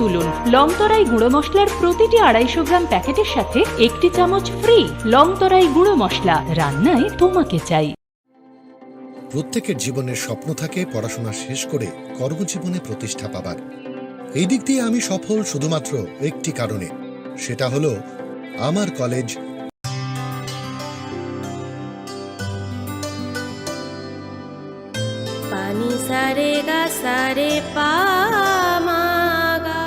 তুলুন লংতরাই গুঁড়ো মশলার প্রতিটি 250 গ্রাম প্যাকেটের সাথে 1 চামচ ফ্রি। লংতরাই গুঁড়ো মশলা, রান্নায় তোমাকে চাই। প্রত্যেকের জীবনের স্বপ্ন থাকে পড়াশোনা শেষ করে কর্মজীবনে প্রতিষ্ঠা পাবার। এই দিক দিয়ে আমি সফল শুধুমাত্র একটি কারণে, সেটা হলো আমার কলেজ पानी सारे गा सारे पा मा गा।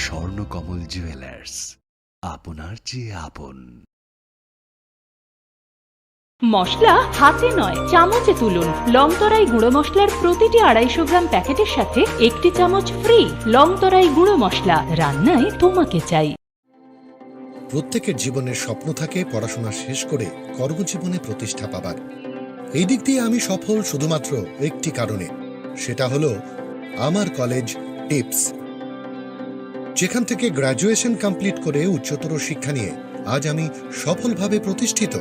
স্বর্ণকমল জুয়েলার্স, আপনার চেয়ে আপন। মশলা হাতে নয় চামচে তুলুন লংতরাই গুঁড়ো মশলার প্রতিটি 250 গ্রাম প্যাকেটের সাথে 1 চামচ ফ্রি। লংতরাই গুঁড়ো মশলা, রান্নায় তোমাকে চাই। প্রত্যেকের জীবনের স্বপ্ন থাকে পড়াশোনা শেষ করে কর্মজীবনে প্রতিষ্ঠা পাবার। এই দিক দিয়ে আমি সফল শুধুমাত্র একটি কারণে, সেটা হলো আমার কলেজ টিপস, যেখান থেকে গ্র্যাজুয়েশন কমপ্লিট করে উচ্চতর শিক্ষা নিয়ে আজ আমি সফলভাবে প্রতিষ্ঠিত।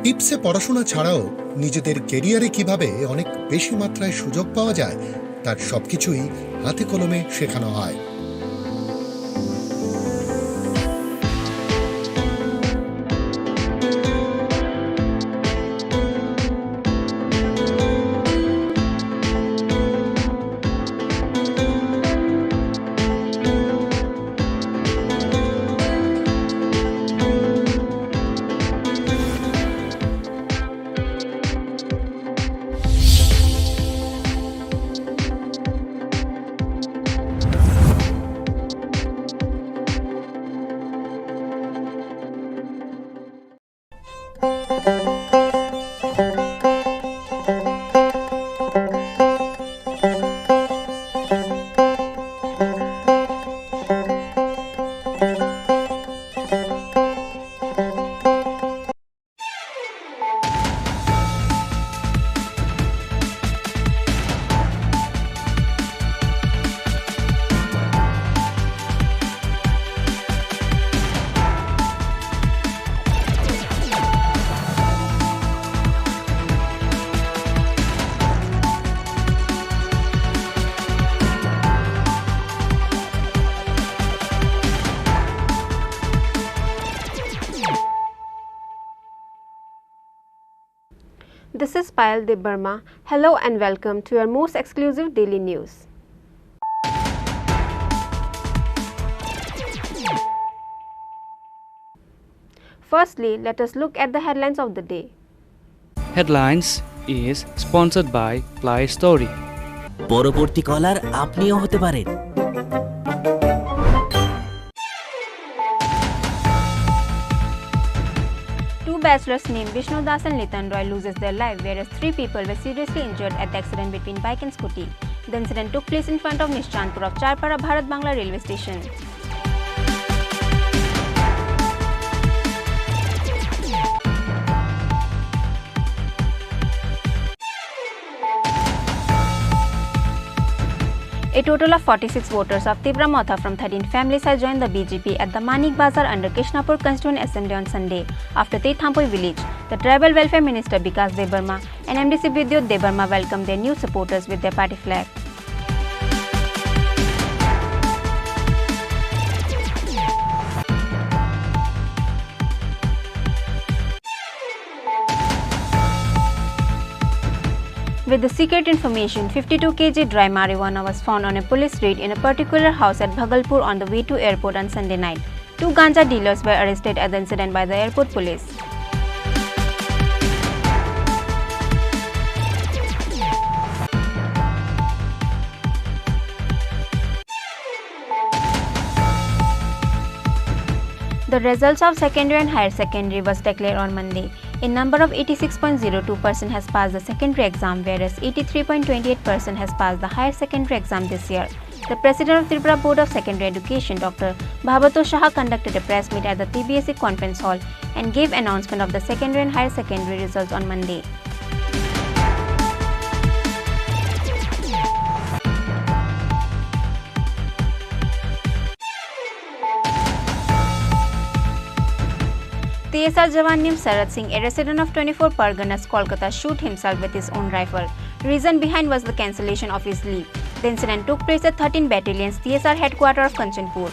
টিপসে পড়াশোনা ছাড়াও নিজেদের কেরিয়ারে কিভাবে অনেক বেশি মাত্রায় সুযোগ পাওয়া যায় তার সবকিছুই হাতে কলমে শেখানো হয়। This is Payal Debbarma. Hello and welcome to your most exclusive daily news. Firstly, let us look at the headlines of the day. Headlines is sponsored by Play Story. পরবর্তী কলার আপনিও হতে পারেন। Two bachelors named Vishnu Das and Nitan Roy loses their life, whereas 3 people were seriously injured at the accident between bike and scooty. The incident took place in front of Nishchandpur of Charpara Bharat Bangla railway station. A total of 46 voters of Tibra Motha from 13 families have joined the BJP at the Manik Bazar under Krishnapur Constituent Assembly on Sunday. After Tethampur village, the Tribal Welfare Minister Bikas Debbarma and MDC Vidyut Debbarma welcomed their new supporters with their party flag. With the secret information, 52 kg dry marijuana was found on a police raid in a particular house at Bhagalpur on the way to airport on Sunday night. 2 ganja dealers were arrested at the incident by the airport police. The results of secondary and higher secondary was declared on Monday. A number of 86.02% has passed the secondary exam, whereas 83.28% has passed the higher secondary exam this year. The President of Tripura Board of Secondary Education, Dr. Bhavato Shah, conducted a press meet at the TBSC Conference Hall and gave announcement of the secondary and higher secondary results on Monday. TSR Jawan named Sarat Singh, a resident of 24 Parganas, Kolkata, shoot himself with his own rifle. Reason behind was the cancellation of his leave. The incident took place at 13 Battalion's TSR headquarters of Kanchanpur.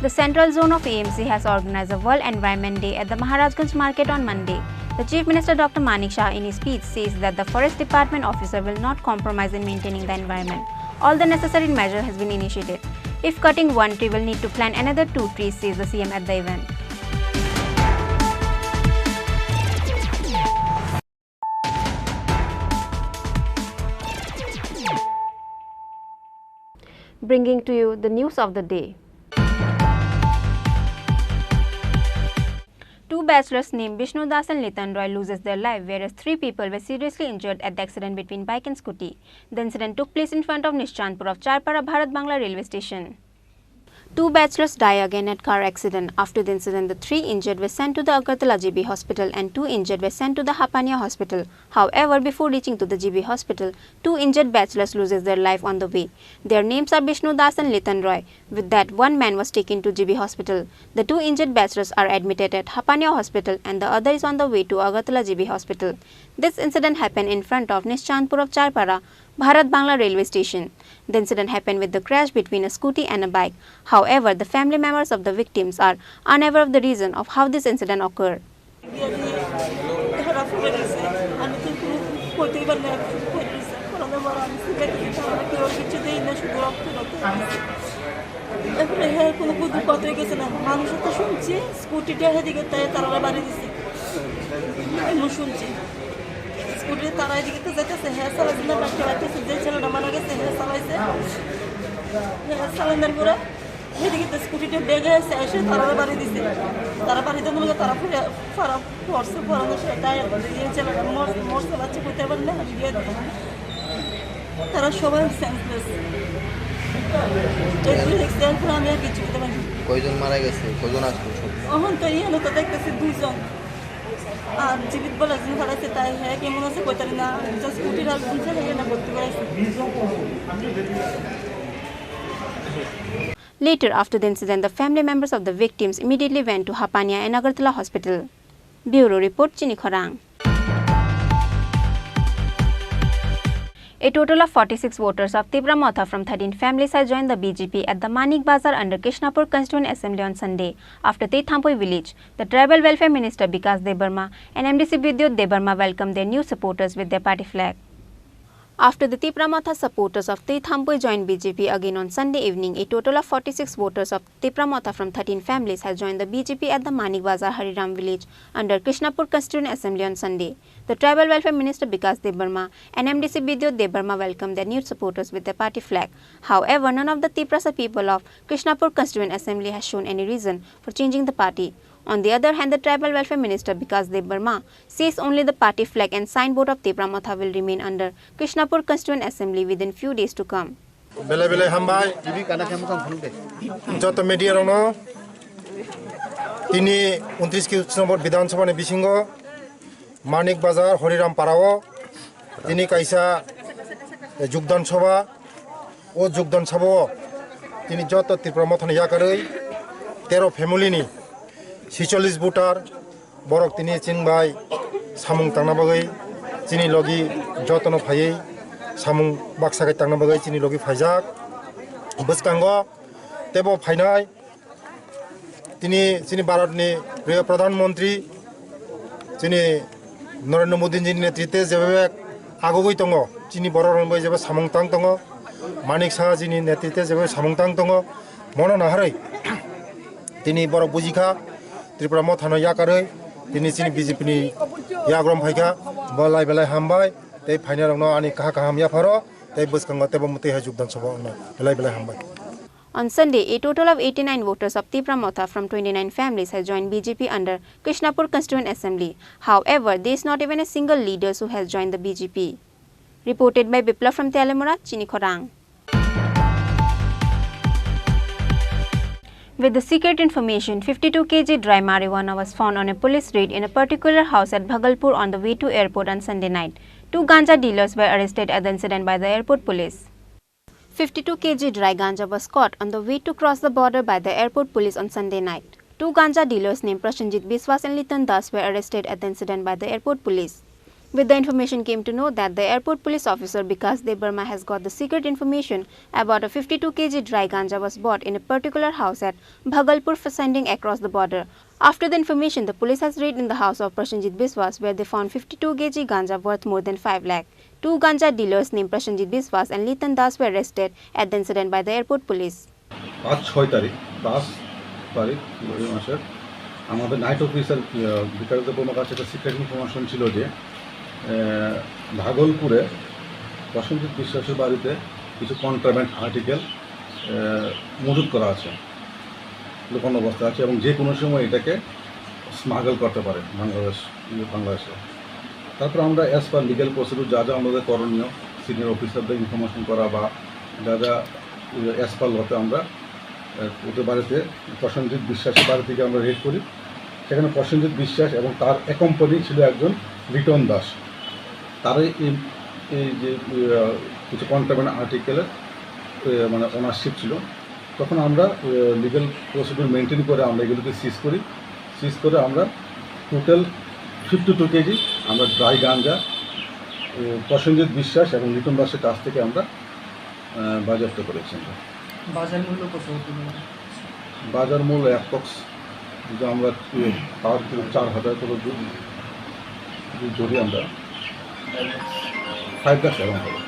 The Central Zone of AMC has organized a World Environment Day at the Maharajganj Market on Monday. The Chief Minister Dr. Manik Shah in his speech says that the Forest Department officer will not compromise in maintaining the environment. All the necessary measures has been initiated. If cutting one tree, will need to plant another 2 trees, says the CM at the event. Bringing to you the news of the day. 2 bachelors named Vishnu Das and Litan Roy loses their life, whereas 3 people were seriously injured at the accident between bike and scooty. The incident took place in front of Nischanpur of Charpara Bharat Bangla railway station. 2 bachelors die again at car accident. After the incident, the 3 injured were sent to the Agartala GB hospital and 2 injured were sent to the Hapania hospital. However, before reaching to the GB hospital, 2 injured bachelors loses their life on the way. Their names are Vishnu Das and Litan Roy. With that, 1 man was taken to GB hospital. The 2 injured bachelors are admitted at Hapania hospital and the other is on the way to Agartala GB hospital. This incident happened in front of Nischanpur of Charpara Bharat Bangla railway station. The incident happened with the crash between a scooty and a bike. However, the family members of the victims are unaware of the reason of how this incident occurred. স্কুটিতে তারা এদিকে যাইতেছে হ্যাঁ চালাইছে না বাইকটা বাইতেছে যে ছেলেটা মারা গেছে হ্যাঁ চালাইছে হ্যাঁ চালানোর পরে এদিকে স্কুটিটা বেগে এসে তারা বাড়ি দিছে তারা বাড়িতে মনে তারা পড়ছে পড়ানো সেটাই এই ছেলেটা মরছে বাচ্চা করতে পারে না দিয়ে তারা সবাই সেন্সলেস আমি আর কিছু করতে পারি কয়জন মারা গেছে কয়জন আসলো এখন তো এই তো দেখতেছি 2 জন আর জীবিত বলে একজন ফেলাইছে তাই হ্যাঁ কেমন আছে কইতারি না স্কুটির আর বুঝছে না ভর্তি করাইছে Later, after the incident, the family members of the victims immediately went to Hapania and Agartala hospital. Bureau Report, Chini Khorang. A total of 46 voters of Tripura Motha from 13 families have joined the BJP at the Manik Bazar under Krishnapur Constituent Assembly on Sunday. After Thampoi village, the Tribal Welfare Minister Bikas Debarma and MDC Vidyut Debarma welcomed their new supporters with their party flag. After the Tripura Motha supporters of Thampoi joined BJP again on Sunday evening, a total of 46 voters of Tripura Motha from 13 families has joined the BJP at the Manik Bazar Hariram village under Krishnapur Constituent Assembly on Sunday. The Tribal Welfare Minister Bikas Debarma and MDC Vidyut Debarma welcomed their new supporters with their party flag. However, none of the Tripura people of Krishnapur Constituent Assembly has shown any reason for changing the party. On the other hand, the Tribal Welfare Minister Bikas Debarma says only the party flag and signboard of Tripura Motha will remain under Krishnapur Constituent Assembly within few days to come. Bele bele hambai joto media rono tini 29 নম্বর বিধানসভা নে বিসিঙ্গ মানিক বাজার হরিরাম পাড়াও তিনি কাইসা যোগদান সভা ও যোগদান সভা তিনি যত ত্রিপুরা মথন ইয়া করে 13 ফ্যামিলিনি 46 ভোটার বরক তিনি চিনবাই সামুং তাংনা বাগৈ চিনি লগি যতন ফাयै সামুং বাক্সাগাই তাংনা বাগৈ চিনি লগি ফাইজাক বসকাঙ্গ তেবো ফাইনাই তিনি চিনি ভারতনি প্রিয় প্রধানমন্ত্রী চিনি নরেন্দ্র মোদীজির নেতৃত্বে যেভাবে আগগৈ দङ চিনি बर' रंबाय जेबो सामंतां दङ मानिक साहाजिनि नेतृत्वे जेबो सामंतां दङ मनो नाहारै दिनै बर' बुजिखा त्रिपुरा मथानो याकारै दिनै चिनि बिजेपिनि याग्रम फाइखा बलाय बेलाय हामबाय तै फाइनालावनो आनि काहा काहाम याफारो तै बसकांग तेबो मते हा जुगदान सभा बेलाय बेलाय हामबाय. On Sunday, a total of 89 voters of Tripura Motha from 29 families has joined BJP under Krishnapur Constituent Assembly. However, there is not even a single leader who has joined the BJP. Reported by Bipla from Telemura, Chini Khorang. With the secret information, 52 kg dry marijuana was found on a police raid in a particular house at Bhagalpur on the way to airport on Sunday night. 2 ganja dealers were arrested at the incident by the airport police. 52 kg dry ganja was caught on the way to cross the border by the airport police on Sunday night. 2 ganja dealers named Prashanjit Biswas and Litan Das were arrested at the incident by the airport police. With the information came to know that the airport police officer Bikas Debarma has got the secret information about a 52 kg dry ganja was bought in a particular house at Bhagalpur for sending across the border. After the information, the police has raided in the house of Prashanjit Biswas where they found 52 kg ganja worth more than 5 lakh. 2 ganja dealers named Prashanjit Biswas and Litan Das were arrested at the incident by the airport police. 5 তারিখ এই মাসের আমাদের night officer বিকাশ দেববর্মার কাছে একটা secret information ছিল যে ভাগলপুরে প্রসেনজিৎ বিশ্বাসের বাড়িতে কিছু কন্ট্রাব্যান্ড আর্টিকেল মজুত করা আছে, লুকানো অবস্থা আছে এবং যে কোনো সময় এটাকে স্মাগল করতে পারে বাংলাদেশে। তারপর আমরা অ্যাজ পার লিগ্যাল প্রসিডিউর যা যা আমাদের করণীয় সিনিয়র অফিসারদের ইনফরমেশন করা বা যা যা অ্যাজ পার লতে আমরা ওদের বাড়িতে প্রসেনজিৎ বিশ্বাসের বাড়ি থেকে আমরা রেড করি। সেখানে প্রসেনজিৎ বিশ্বাস এবং তার অ্যাকম্পানি ছিল একজন লিটন দাস। তারই এই যে কিছু কন্ট্রাব্যান্ড আর্টিকেলের মানে ওনারশিপ ছিল। তখন আমরা লিগ্যাল প্রসিডিউর মেনটেন করে আমরা এগুলোকে সিজ করি। সিজ করে আমরা টোটাল 52 কেজি আমরা ড্রাই গাঞ্জা প্রসেনজিৎ বিশ্বাস এবং লিটন দাসের কাছ থেকে আমরা বাজেয়াপ্ত করেছি। বাজার মূল্য কত হতে পারে? বাজার মূল্য অ্যাপ্রক্স যদি আমরা পার কিলো 4,000 করে যদি আমরা 5 লাখ টাকা হবে।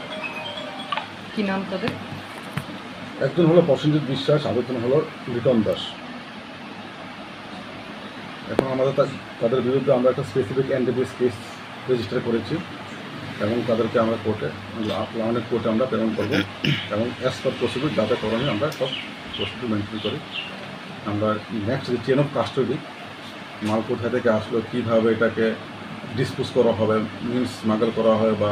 কি নাম তাদের? একজন হলো প্রসেনজিৎ বিশ্বাস, আরেকজন হলো লিটন দাস। এখন আমাদের তাদের বিরুদ্ধে আমরা একটা স্পেসিফিক এনডিপিএস কেস রেজিস্টার করেছি এবং তাদেরকে আমরা কোর্টে আমরা প্রেরণ করবো এবং অ্যাজ পার প্রসিডিউর যা যা করণীয় আমরা সব প্রসিডিউর মেনটেন করি। আমরা নেক্সট যে চেন অফ কাস্টডি মাল কোথায় থেকে আসলো, কীভাবে এটাকে ডিসপোজ করা হবে, মিনস স্মাগল করা হবে বা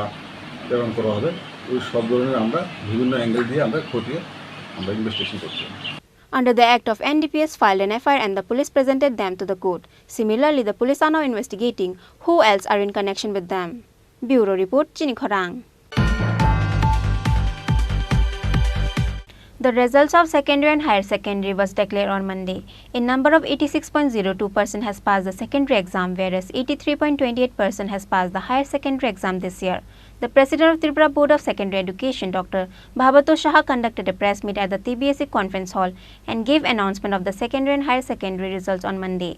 প্রেরণ করা হবে, ওই সব ধরনের আমরা বিভিন্ন অ্যাঙ্গেল দিয়ে আমরা খতিয়ে আমরা ইনভেস্টিগেশন করছি। Under the act of NDPS filed an FIR and the police presented them to the court. Similarly, the police are now investigating who else are in connection with them. Bureau Report, Chini Khorang. The results of secondary and higher secondary was declared on Monday. A number of 86.02% has passed the secondary exam, whereas 83.28% has passed the higher secondary exam this year. The President of Tripura Board of Secondary Education, Dr. Bhabato Shah, conducted a press meet at the TBSE Conference Hall and gave announcement of the secondary and higher secondary results on Monday.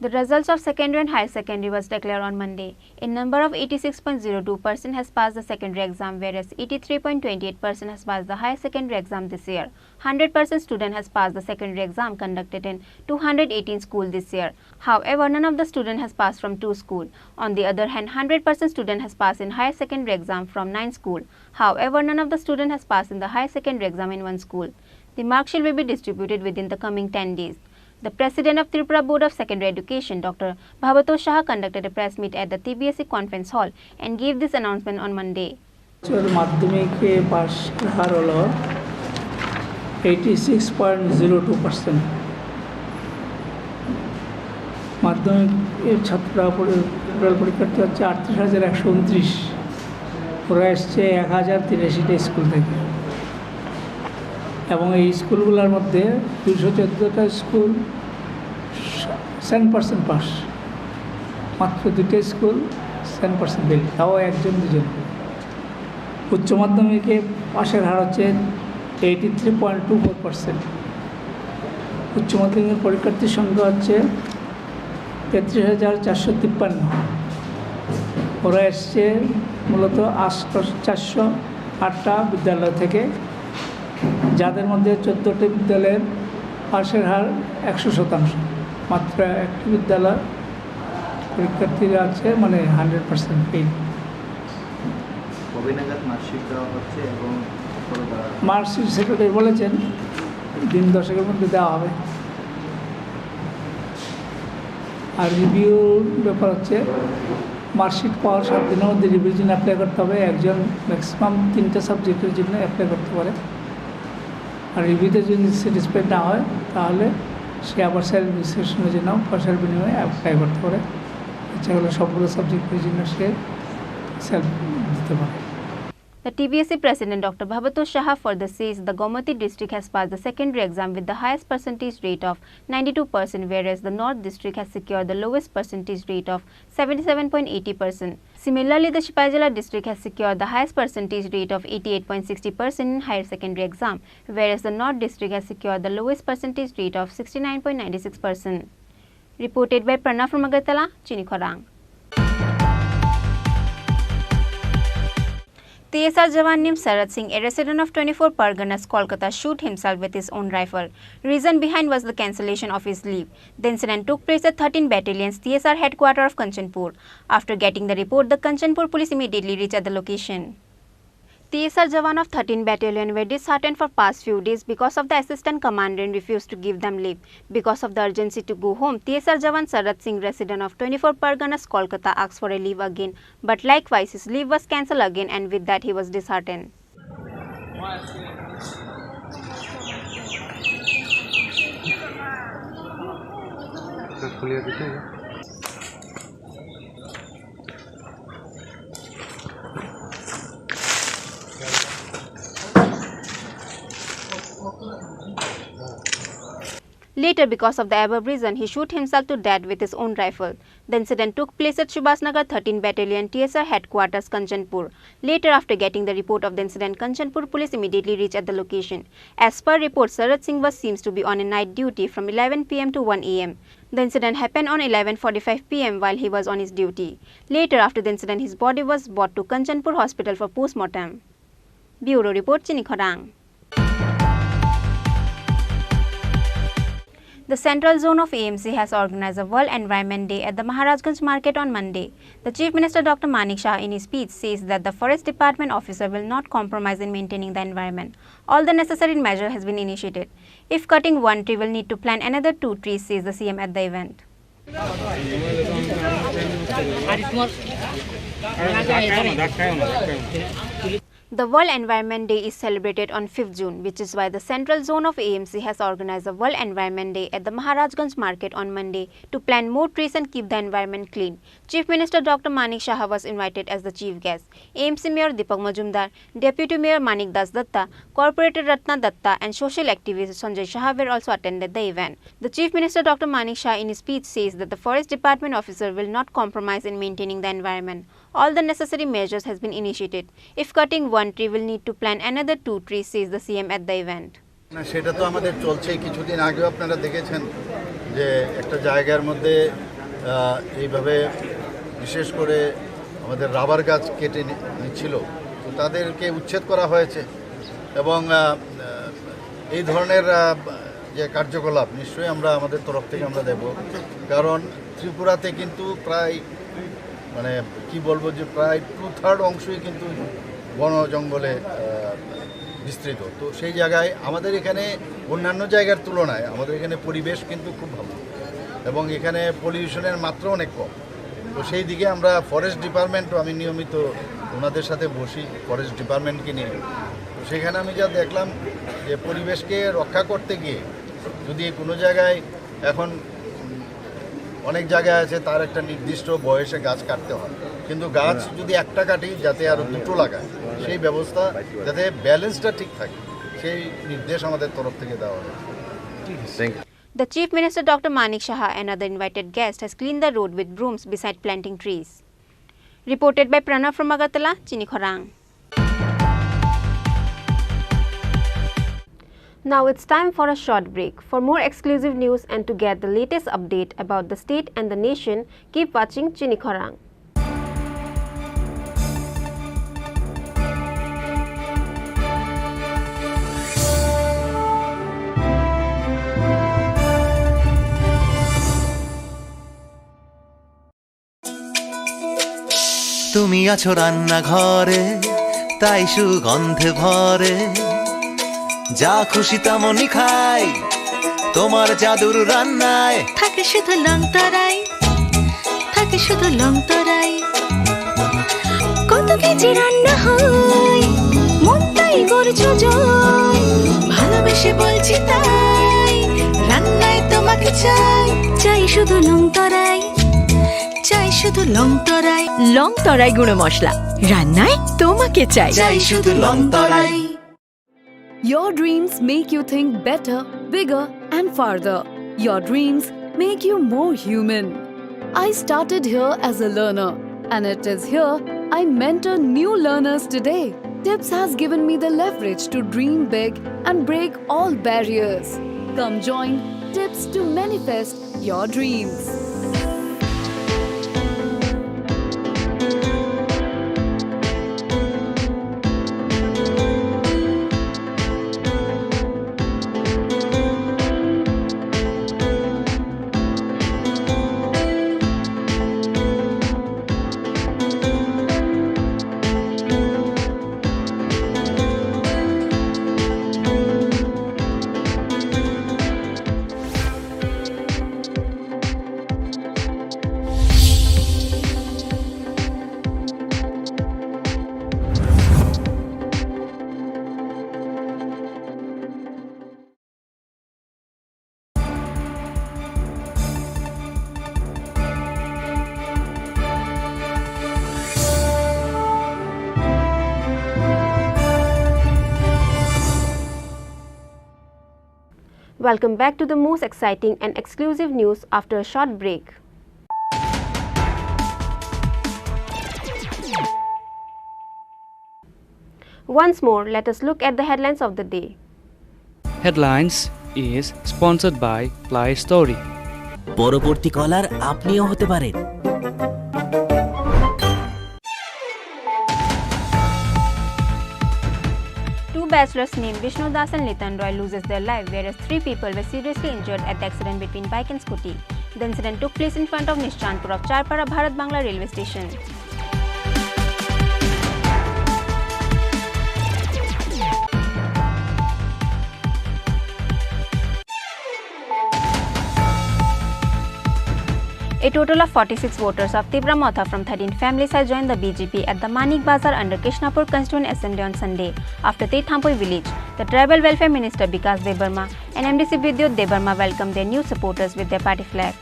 The results of secondary and higher secondary was declared on Monday. A number of 86.02% has passed the secondary exam, whereas 83.28% has passed the higher secondary exam this year. 100% student has passed the secondary exam conducted in 218 schools this year. However, none of the student has passed from 2 schools. On the other hand, 100% student has passed in higher secondary exam from 9 schools. However, none of the student has passed in the higher secondary exam in 1 school. The mark sheet will be distributed within the coming 10 days. The President of Tripura Board of Secondary Education, Dr. Bhabato Shah, conducted a press meet at the TBSE Conference Hall and gave this announcement on Monday. মাধ্যমিকে pass হার হলো 86.02%। মাধ্যমিকের ছাত্ররা পরীক্ষার্থী হচ্ছে 38,129। ওরা এসছে 1083টা school থেকে এবং এই স্কুলগুলোর মধ্যে 214টা স্কুল 100% পাস, মাত্র 2টা স্কুল 100% ফেল, তাও 1-2জন। উচ্চ মাধ্যমিকে পাশের হার হচ্ছে 83.24%। উচ্চ মাধ্যমিকের পরীক্ষার্থীর সংখ্যা হচ্ছে 33,453। ওরা এসছে মূলত 408টা বিদ্যালয় থেকে, যাদের মধ্যে 14টি বিদ্যালয়ের পাশের হার 100%। মাত্র একটি বিদ্যালয় পরীক্ষার্থীরা আছে মানে 100% ফেল। কবে নাগাদ মার্কশিট দেওয়া হচ্ছে এবং মার্কশিট সেক্রেটারি বলেছেন দিন 10-এর মধ্যে দেওয়া হবে। আর রিভিউর ব্যাপার হচ্ছে মার্কশিট পাওয়ার 7 দিনের মধ্যে রিভিউর জন্য অ্যাপ্লাই করতে হবে। একজন ম্যাক্সিমাম 3টা সাবজেক্টের জন্য অ্যাপ্লাই করতে পারে। আর রিভিউতে যদি স্যাটিসফাইড না হয় তাহলে সে আবার সেলফ রেজিস্ট্রেশনের জন্য পয়সার বিনিময়ে অ্যাপ্লাই করতে পারে। ইচ্ছা হলে সবগুলো সাবজেক্টের জন্য সে সেলফ দিতে পারে। The TBSC President Dr. Bhabatosh Shah further says the Gomati district has passed the secondary exam with the highest percentage rate of 92%, whereas the North district has secured the lowest percentage rate of 77.80%. Similarly, the Shipaijala district has secured the highest percentage rate of 88.60% in higher secondary exam, whereas the North district has secured the lowest percentage rate of 69.96%. Reported by Pranav from Agartala, Chini Khorang. TSR Jawan named Sarat Singh, a resident of 24 Parganas, Kolkata, shoot himself with his own rifle. Reason behind was the cancellation of his leave. The incident took place at 13 Battalion's TSR headquarters of Kanchanpur. After getting the report, the Kanchanpur police immediately reached at the location. TSR Jawan of 13 Battalion were disheartened for past few days because of the assistant commandant refused to give them leave. Because of the urgency to go home, TSR Jawan Sarat Singh, resident of 24 Parganas, Kolkata, asked for a leave again. But likewise, his leave was cancelled again, and with that he was disheartened. Later, because of the above reason, he shot himself to death with his own rifle. The incident took place at Subhasnagar 13 Battalion TSR headquarters, Kanchanpur. Later, after getting the report of the incident, Kanchanpur police immediately reached at the location. As per report, Sarat Singh seems to be on a night duty from 11 p.m. to 1 a.m. The incident happened on 11:45 p.m. while he was on his duty. Later, after the incident, his body was brought to Kanchanpur Hospital for post-mortem. Bureau Report, Chini Khorang. The Central Zone of AMC has organized a World Environment Day at the Maharajganj Market on Monday. The Chief Minister Dr. Manik Shah in his speech says that the Forest Department officer will not compromise in maintaining the environment. All the necessary measure has been initiated. If cutting one tree, will need to plant another 2 trees, says the CM at the event. The World Environment Day is celebrated on 5th June, which is why the Central Zone of AMC has organized a World Environment Day at the Maharajganj Market on Monday to plant more trees and keep the environment clean. Chief Minister Dr. Manik Shah was invited as the chief guest. AMC Mayor Deepak Majumdar, Deputy Mayor Manik Das Datta, Corporator Ratna Datta and social activist Sanjay Shah were also attended the event. The Chief Minister Dr. Manik Shah in his speech says that the Forest Department officer will not compromise in maintaining the environment. All the necessary measures has been initiated. If cutting one tree, will need to plant another 2 trees, says the CM at the event. সেটা তো আমাদের চলছেই। কিছুদিন আগেও আপনারা দেখেছেন যে একটা জায়গার মধ্যে এইভাবে বিশেষ করে আমাদের রাবার গাছ কেটে নিচ্ছিল, তো তাদেরকে উচ্ছেদ করা হয়েছে। এবং এই ধরনের যে কার্যকলাপ নিশ্চয়ই আমরা আমাদের তরফ থেকে আমরা দেব। কারণ ত্রিপুরাতে কিন্তু প্রায় মানে কি বলবো যে প্রায় 2/3 অংশই কিন্তু বন জঙ্গলে বিস্তৃত। তো সেই জায়গায় আমাদের এখানে অন্যান্য জায়গার তুলনায় আমাদের এখানে পরিবেশ কিন্তু খুব ভালো এবং এখানে পলিউশনের মাত্রা অনেক কম। তো সেই দিকে আমরা ফরেস্ট ডিপার্টমেন্টও আমি নিয়মিত ওনাদের সাথে বসি ফরেস্ট ডিপার্টমেন্টকে নিয়ে। তো সেখানে আমি যা দেখলাম যে পরিবেশকে রক্ষা করতে গিয়ে যদি কোনো জায়গায় এখন অনেক জায়গায় আছে তার একটা নির্দিষ্ট বয়সে গাছ কাটতে হয়, কিন্তু গাছ যদি একটা কাটি যাতে আরও 2টো লাগায় সেই ব্যবস্থা যাতে ব্যালেন্সটা ঠিক থাকে সেই নির্দেশ আমাদের তরফ থেকে দেওয়া হয়। The Chief Minister Dr. Manik Shah and other invited guests has cleaned the road with brooms beside planting trees. Reported by Pranav from Agartala, Chini Khorang. Now it's time for a short break. For more exclusive news and to get the latest update about the state and the nation, keep watching Chini Khorang. তুমি আছো রান্না ঘরে, তাই সুগন্ধে ভরে যা খুশি তেমনই খাই তোমার জাদুর রান্নায় থাকে শুধু লং তরাই, থাকে শুধু লং তরাই। কত কেজি রান্না হয় মন তাই করছো জয়, ভালোবেসে বলছি তাই রান্নায় তোমাকে চাই, চাই শুধু লং তরাই, চাই শুধু লং তরাই। লং তরাই গুঁড়ো মশলা, রান্নায় তোমাকে চাই, চাই শুধু long Terai. Your dreams make you think better, bigger and farther. Your dreams make you more human. I started here as a learner, and it is here I mentor new learners today. TIPS has given me the leverage to dream big and break all barriers. Come join TIPS to manifest your dreams. Welcome back to the most exciting and exclusive news after a short break. Once more, let us look at the headlines of the day. Headlines is sponsored by Play Story. পরবর্তী কলার আপনিও হতে পারেন। Two bachelors named Vishnu Das and Litan Roy loses their life, whereas 3 people were seriously injured at the accident between bike and scooty. The incident took place in front of Nishchandpur of Charpara Bharat Bangla railway station. A total of 46 voters of Tripura Motha from 13 families have joined the BJP at the Manik Bazar under Krishnapur Constituent Assembly on Sunday. After Te Thampoi village, the Tribal Welfare Minister Bikas Debarma and MDC Vidyut Debarma welcomed their new supporters with their party flag.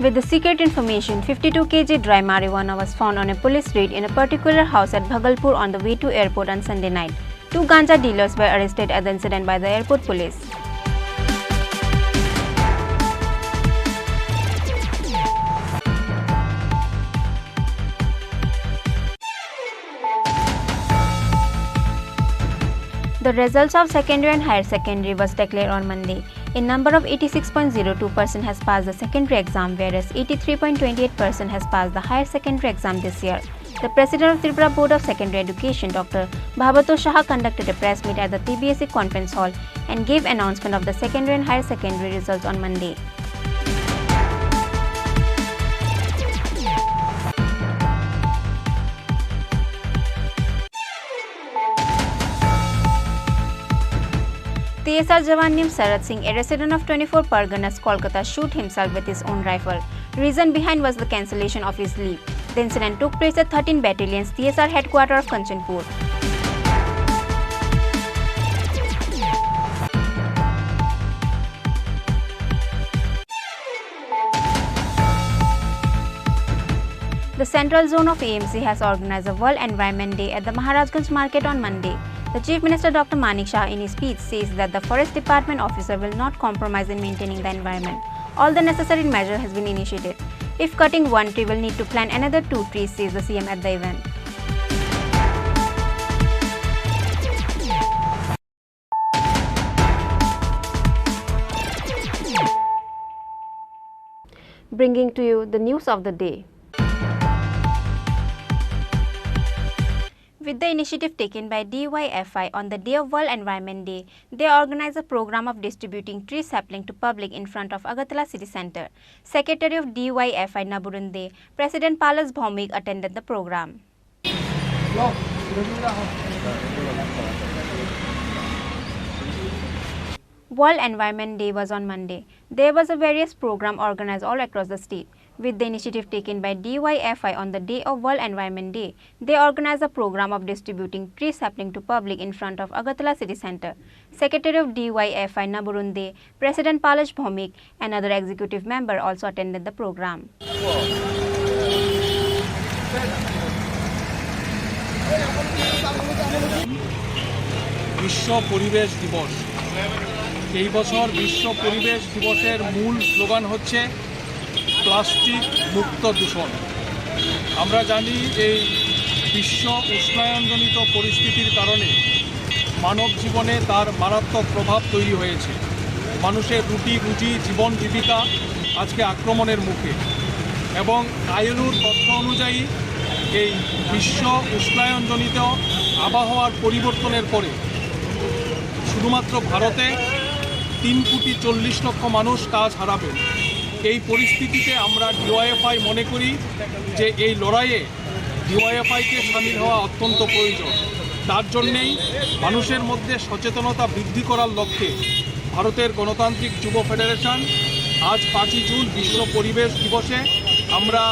With the secret information, 52 kg dry marijuana was found on a police raid in a particular house at Bhagalpur on the way to airport on Sunday night. 2 ganja dealers were arrested at the incident by the airport police. The results of secondary and higher secondary was declared on Monday. A number of 86.02% has passed the secondary exam, whereas 83.28% has passed the higher secondary exam this year. The President of Tripura Board of Secondary Education, Dr. Bhabato Shah, conducted a press meet at the TBSE Conference Hall and gave announcement of the secondary and higher secondary results on Monday. TSR Jawan named Sarat Singh, a resident of 24 Parganas, Kolkata, shoot himself with his own rifle. Reason behind was the cancellation of his leave. The incident took place at 13 Battalion's TSR headquarters of Kanchanpur. The Central Zone of AMC has organized a World Environment Day at the Maharajganj Market on Monday. The Chief Minister Dr. Manik Shah in his speech says that the Forest Department officer will not compromise in maintaining the environment. All the necessary measures has been initiated. If cutting one tree, will need to plant another 2 trees, says the CM at the event. Bringing to you the news of the day. With the initiative taken by DYFI on the day of World Environment Day, they organized a program of distributing tree sapling to public in front of Agartala City Centre. Secretary of DYFI Naburunde, President Palas Bhaumik attended the program. World Environment Day was on Monday. There was a various program organized all across the state. With the initiative taken by DYFI on the day of World Environment Day, they organized a program of distributing tree sapling to public in front of Agartala City Centre. Secretary of DYFI Naburunde, President Palas Bhaumik and other executive member also attended the program. বিশ্ব পরিবেশ দিবস এই বছর বিশ্ব পরিবেশ দিবসের মূল slogan হচ্ছে প্লাস্টিক মুক্ত দূষণ। আমরা জানি এই বিশ্ব উষ্ণায়নজনিত পরিস্থিতির কারণে মানব জীবনে তার মারাত্মক প্রভাব তৈরি হয়েছে। মানুষের রুটি রুজি জীবন জীবিকা আজকে আক্রমণের মুখে এবং আইএলওর তথ্য অনুযায়ী এই বিশ্ব উষ্ণায়নজনিত আবহাওয়ার পরিবর্তনের পরে শুধুমাত্র ভারতে 3.40 কোটি মানুষ কাজ হারাবেন। এই পরিস্থিতিতে আমরা ডিওয়াইএফআই মনে করি যে এই লড়াইয়ে ডিওয়াইএফআইকে সামিল হওয়া অত্যন্ত প্রয়োজন। তার জন্যেই মানুষের মধ্যে সচেতনতা বৃদ্ধি করার লক্ষ্যে ভারতের গণতান্ত্রিক যুব ফেডারেশন আজ 5 জুন বিশ্ব পরিবেশ দিবসে আমরা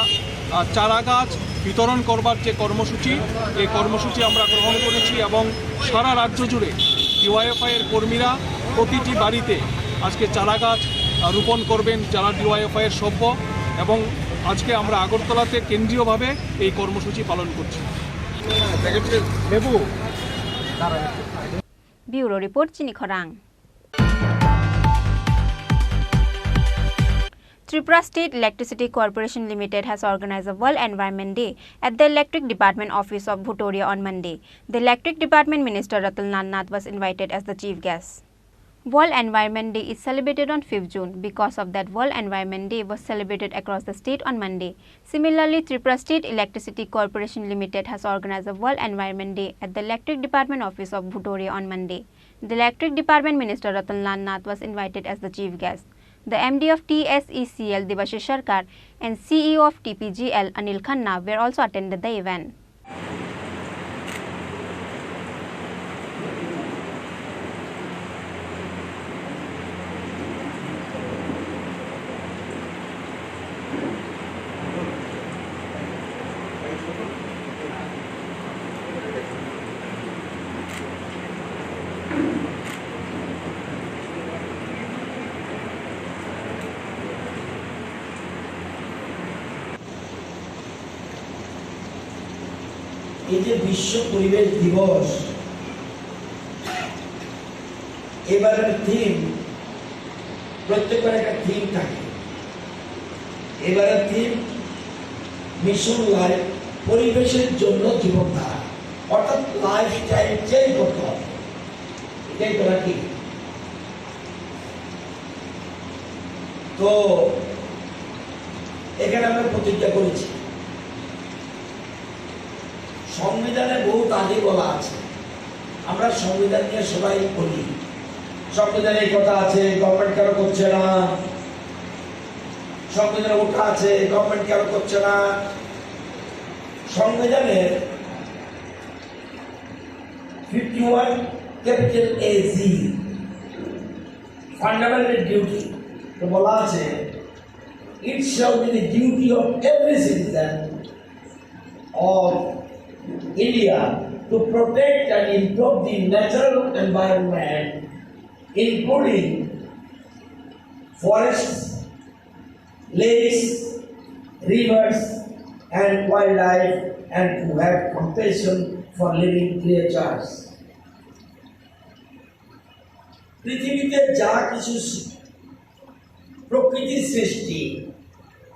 চারা গাছ বিতরণ করবার যে কর্মসূচি এই কর্মসূচি আমরা গ্রহণ করেছি এবং সারা রাজ্য জুড়ে ডিওয়াইএফআইয়ের কর্মীরা প্রতিটি বাড়িতে আজকে চারা গাছ রোপণ করবেন যারা ডিওয়াইএফআইয়ের সভ্য এবং আজকে আমরা আগরতলাতে কেন্দ্রীয়ভাবে এই কর্মসূচি পালন করছি। ব্যুরো রিপোর্ট চিনি খরাং। Tripura State Electricity Corporation Limited has organized a World Environment Day at the Electric Department Office of Bhutoria on Monday. The Electric Department Minister Ratan Lal Nath was invited as the chief guest. World Environment Day is celebrated on 5th June. Because of that, World Environment Day was celebrated across the state on Monday. Similarly, Tripura State Electricity Corporation Limited has organized a World Environment Day at the Electric Department Office of Bhutoria on Monday. The Electric Department Minister Ratan Lal Nath was invited as the chief guest. The MD of TSECL Debashish Sarkar and CEO of TPGL Anil Khanna were also attended the event. এই যে বিশ্ব পরিবেশ দিবস এবারের theme প্রত্যেকবার একটা theme থাকে। এবারের থিম মিশন লাইফ পরিবেশের জন্য জীবনধারা অর্থাৎ লাইফস্টাইল চেঞ্জ করতে হবে। এটাই তো নাকি? তো এখানে আমরা প্রতিজ্ঞা করেছি সংবিধানে বহুত আগে বলা আছে, আমরা সংবিধান নিয়ে সবাই বলি সংবিধানে এই কথা আছে গভর্নমেন্ট কেন করছে না, সংবিধানে ওঠা আছে গভর্নমেন্ট কেন করছে না। সংবিধানের 51 ক্যাপিটাল AZ ফান্ডামেন্টাল ডিউটি তো বলা আছে it shall be the duty of every citizen of India to protect and improve the natural environment, including forests, lakes, rivers, and wildlife, and to have compassion for living creatures. পৃথিবীতে যা কিছু প্রকৃতির সৃষ্টি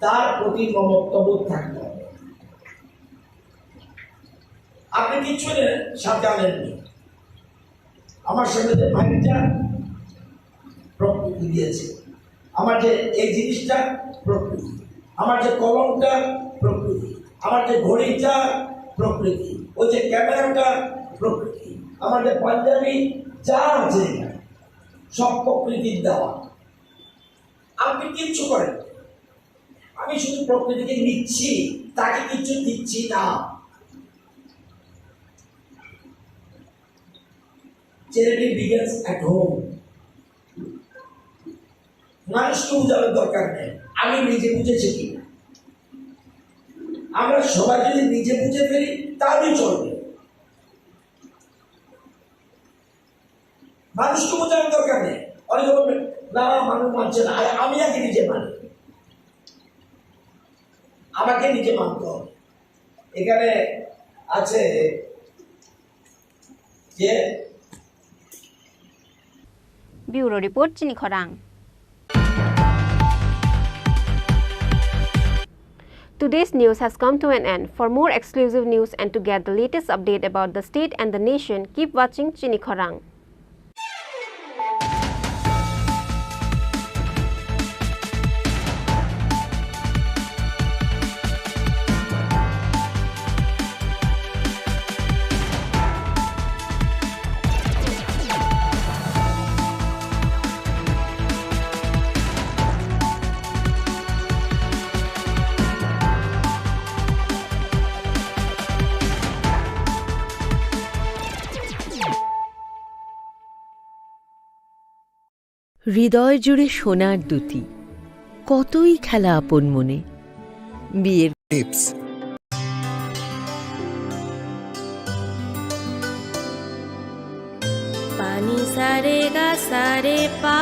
তার প্রতি মমত্ববোধ থাকতে হবে। আপনি কিছু সাথে আনেননি, আমার সামনে যে মাইকটা প্রকৃতি দিয়েছে, আমার যে এই জিনিসটা প্রকৃতি, আমার যে কলমটা প্রকৃতি, আমার যে ঘড়িটা প্রকৃতি, ওই যে ক্যামেরাটা প্রকৃতি, আমাদের পাঞ্জাবি যা আছে সব প্রকৃতির দেওয়া। আপনি কিচ্ছু করেন, আমি শুধু প্রকৃতিকে নিচ্ছি, তাকে কিছু দিচ্ছি না। Charity begins at home. মানুষকে বোঝানোর দরকার নেই, আমি নিজে বুঝেছি কিনা। আমরা সবাই যদি নিজে বুঝে ফেলি তাহলেই চলবে। মানুষকে বোঝানোর দরকার নেই। অনেকে বলবেন না মানুষ মানছে না, আমি আগে নিজে মানি, আমাকে নিজে মানতে হবে। এখানে আছে যে ব্যুরো রিপোর্ট চিনি খরাং। Today's news has come to an end. For more exclusive news and to get the latest update about the state and the nation, keep watching Chini Khorang. হৃদয় জুড়ে সোনার দুটি, কতই খেলা আপন মনে। বিয়ের টিপস। পানি সারে গা সারে পা